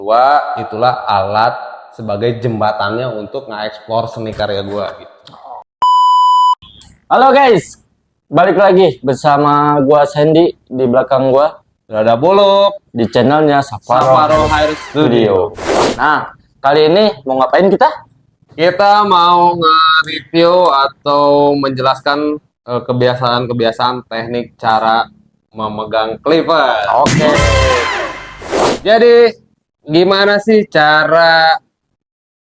Gua itulah alat sebagai jembatannya untuk nge-explore seni karya gua gitu. Halo guys, balik lagi bersama gua Sandy. Di belakang gua Ada Bolok di channelnya Sapporo Hair Studio. Nah, kali ini mau ngapain kita? Kita mau nge-review atau menjelaskan kebiasaan-kebiasaan teknik cara memegang clipper. Oke. Jadi gimana sih cara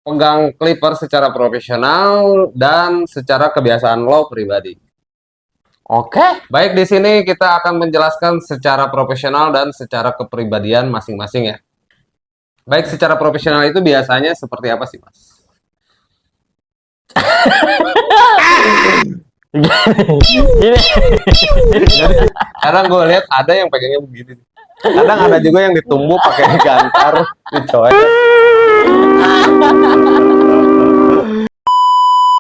pegang clipper secara profesional dan secara kebiasaan lo pribadi? Oke. Baik, di sini kita akan menjelaskan secara profesional dan secara kepribadian masing-masing ya. Baik, secara profesional itu biasanya seperti apa sih, Mas? Gini. Jadi, kadang gue lihat ada yang pegangnya begini. Kadang ada juga yang ditumbuh pakai gantar, dicoek.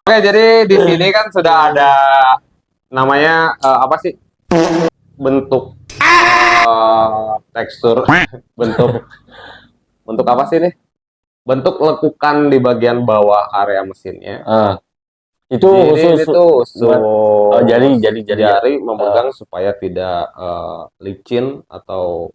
Oke, jadi di sini kan sudah ada namanya apa sih? Bentuk tekstur, bentuk apa sih ini? Bentuk lekukan di bagian bawah area mesinnya. Itu Jadi itu jari memegang supaya tidak licin atau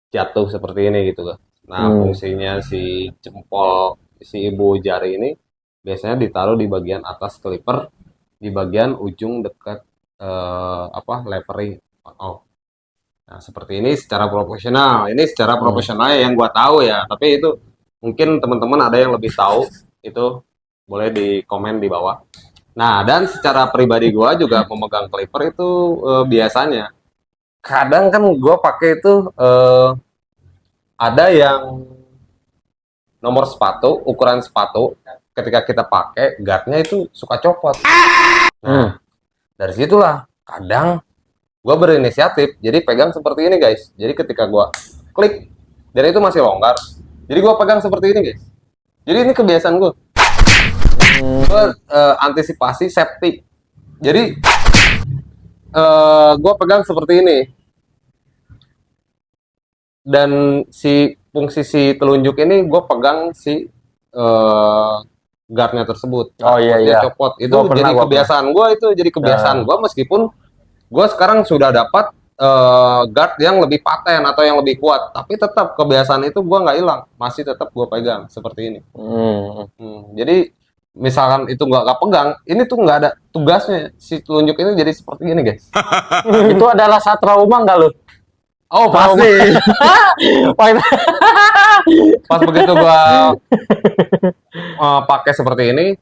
jatuh seperti ini gitu kan. Nah, fungsinya si jempol si ibu jari ini biasanya ditaruh di bagian atas clipper, di bagian ujung dekat levering on-off. Nah, seperti ini secara profesional. Ini secara profesional yang gua tahu ya, tapi itu mungkin teman-teman ada yang lebih tahu, itu boleh di komen di bawah. Nah, dan secara pribadi gua juga memegang clipper itu biasanya kadang kan gua pakai itu ada yang nomor sepatu, ukuran sepatu ketika kita pakai guardnya itu suka copot. Nah, dari situlah kadang gue berinisiatif jadi pegang seperti ini guys. Jadi ketika gue klik dan itu masih longgar, jadi gue pegang seperti ini guys. Jadi ini kebiasaan gue. Gue antisipasi safety. Jadi gue pegang seperti ini. Dan si fungsi si telunjuk ini gue pegang si guardnya tersebut. Oh iya. Copot itu jadi kebiasaan gue, itu jadi kebiasaan gue meskipun gue sekarang sudah dapat guard yang lebih paten atau yang lebih kuat, tapi tetap kebiasaan itu gue nggak hilang, masih tetap gue pegang seperti ini. Jadi misalkan itu nggak pegang, ini tuh nggak ada tugasnya si telunjuk ini jadi seperti ini guys. Itu adalah rasa trauma nggak lo? Oh pasti. Pas begitu gua pakai seperti ini,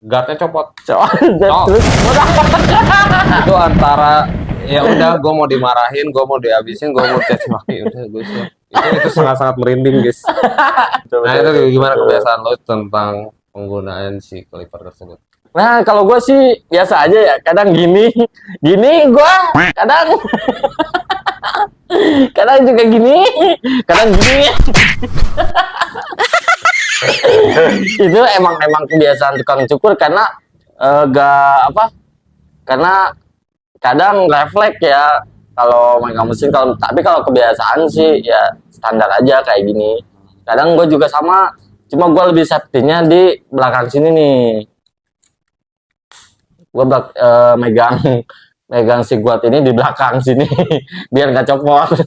guardnya copot. Itu antara ya udah, gua mau dimarahin, gua mau dihabisin, gua mau caci maki, udah gue itu sangat-sangat merinding guys. Nah itu gimana kebiasaan lo tentang penggunaan si clipper tersebut? Nah, kalau gue sih biasa aja ya. Kadang gini gue, kadang juga gini, kadang gini. Itu emang kebiasaan tukang cukur karena karena kadang refleks ya kalau megang mesin. Tapi kalau kebiasaan sih ya standar aja kayak gini. Kadang gue juga sama, cuma gue lebih safety-nya di belakang sini nih. Gue megang si guard ini di belakang sini biar nggak copot.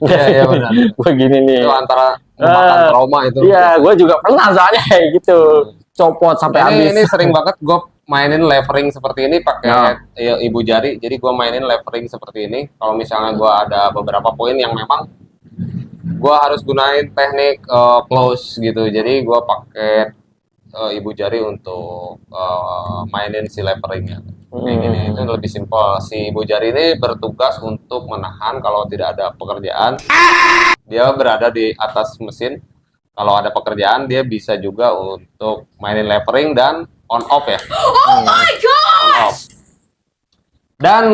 Iya benar. Gue gini nih. Itu antara makan trauma itu. Iya, gue juga pernah soalnya kayak gitu. Copot sampai habis. Ini sering banget gue mainin levering seperti ini pakai ibu jari. Jadi gue mainin levering seperti ini. Kalau misalnya gue ada beberapa poin yang memang gue harus gunain teknik close gitu. Jadi gue pakai ibu jari untuk mainin si leveringnya. Kayak gini, itu lebih simpel. Si ibu jari ini bertugas untuk menahan kalau tidak ada pekerjaan. Dia berada di atas mesin. Kalau ada pekerjaan, dia bisa juga untuk mainin levering dan on off ya. Oh my god! On off. Dan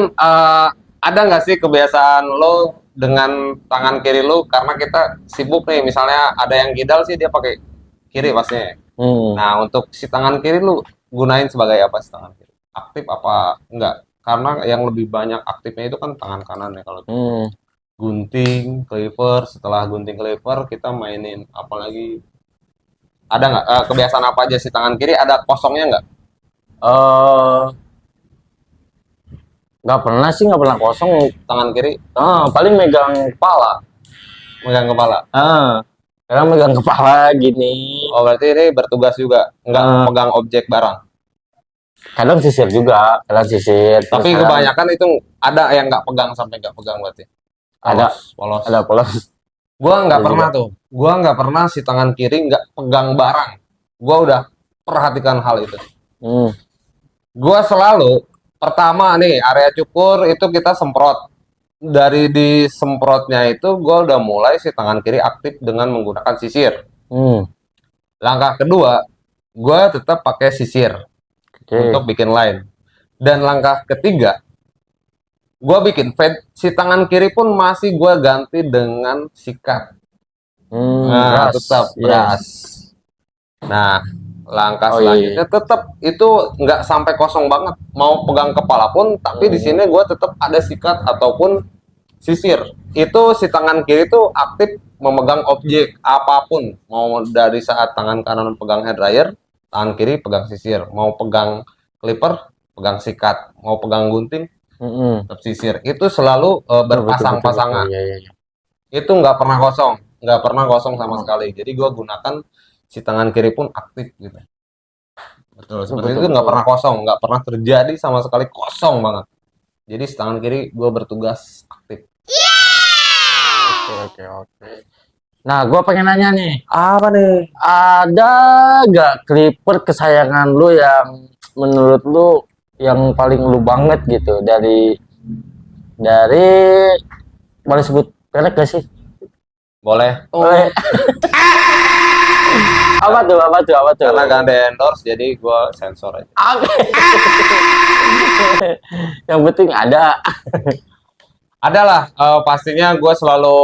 ada nggak sih kebiasaan lo dengan tangan kiri lo, karena kita sibuk nih, misalnya ada yang kidal sih dia pakai kiri pastinya. Nah, untuk si tangan kiri lu gunain sebagai apa sih tangan kiri? Aktif apa enggak? Karena yang lebih banyak aktifnya itu kan tangan kanan ya kalau gunting, cleaver. Setelah gunting cleaver kita mainin apalagi. Ada nggak kebiasaan apa aja sih tangan kiri ada kosongnya nggak? eh nggak pernah sih, nggak pernah kosong. Tangan kiri Paling megang kepala. megang kepala. Kadang megang kepala gini. Oh berarti ini bertugas juga, nggak Ah. pegang objek barang. Kadang sisir juga, kadang sisir. Terus Tapi kadang kebanyakan itu ada yang nggak pegang sampai nggak pegang berarti. Ada. Polos. ada polos. Gua nggak Ada pernah tuh. Gua nggak pernah si tangan kiri nggak pegang barang. Gua udah perhatikan hal itu. Hmm. Gua selalu pertama nih area cukur itu kita semprot. Dari disemprotnya itu gua udah mulai si tangan kiri aktif dengan menggunakan sisir. Hmm. Langkah kedua, gua tetap pakai sisir Oke. untuk bikin line. Dan langkah ketiga, gua bikin fade. Si tangan kiri pun masih gua ganti dengan sikat. Nah, Beras. tetap Yes. beras. Nah, langkah Oh, iya, selanjutnya tetap itu nggak sampai kosong banget. Mau pegang kepala pun, tapi di sini gue tetap ada sikat ataupun sisir. Itu si tangan kiri itu aktif memegang objek apapun. Mau dari saat tangan kanan pegang hair dryer, tangan kiri pegang sisir. Mau pegang clipper, pegang sikat. Mau pegang gunting, Mm-mm. tetap sisir. Itu selalu Betul, betul, berpasang-pasangan. betul. Iya, iya, iya. Itu nggak pernah kosong, nggak pernah kosong sama sekali. Jadi gue gunakan si tangan kiri pun aktif gitu. Betul, seperti Betul, itu nggak betul. pernah kosong, nggak pernah terjadi sama sekali kosong banget. Jadi si tangan kiri gue bertugas aktif. Oke. Nah, gua pengen nanya nih, Apa nih? ada gak clipper kesayangan lu yang menurut lu yang paling lu banget gitu dari boleh sebut merek gak sih? Boleh. Boleh. Apa tuh? Karena gak ada endorse, jadi gue sensor aja. Oke. Yang penting ada. Adalah, pastinya gue selalu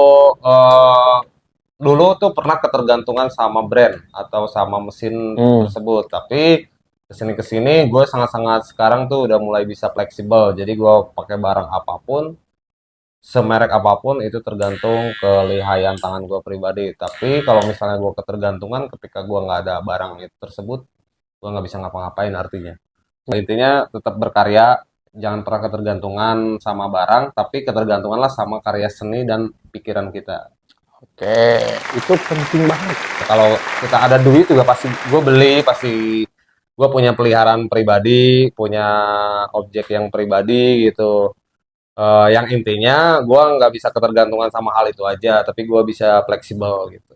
dulu tuh pernah ketergantungan sama brand atau sama mesin tersebut. Tapi kesini gue sangat-sangat sekarang tuh udah mulai bisa fleksibel. Jadi gue pakai barang apapun, semerek apapun itu tergantung kelihayan tangan gue pribadi. Tapi kalau misalnya gue ketergantungan ketika gue nggak ada barang itu tersebut, gue nggak bisa ngapa-ngapain artinya. Intinya tetap berkarya, jangan pernah ketergantungan sama barang, tapi ketergantunganlah sama karya seni dan pikiran kita. Oke, itu penting banget. Kalau kita ada duit juga pasti gue beli, pasti gue punya peliharaan pribadi, punya objek yang pribadi gitu. Yang intinya gue nggak bisa ketergantungan sama hal itu aja, tapi gue bisa fleksibel gitu.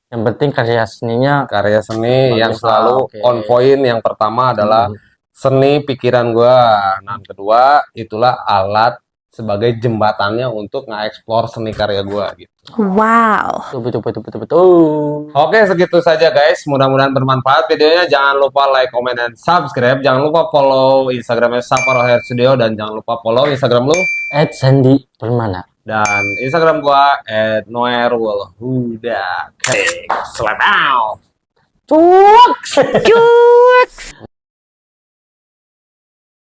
Yang penting karya seninya Karya seni bagus yang lah, selalu oke. on point, yang pertama adalah seni pikiran gue. Nah, yang kedua itulah alat sebagai jembatannya untuk nge-explore seni karya gue gitu. Wow. betul. Oke, segitu saja guys. Mudah-mudahan bermanfaat videonya. Jangan lupa like, comment, dan subscribe. Jangan lupa follow Instagramnya Sapporo Hair Studio, dan jangan lupa follow Instagram lu Sandy Permana. dan Instagram gua @noerwolhuda. Slap out. Cuak. Cuk.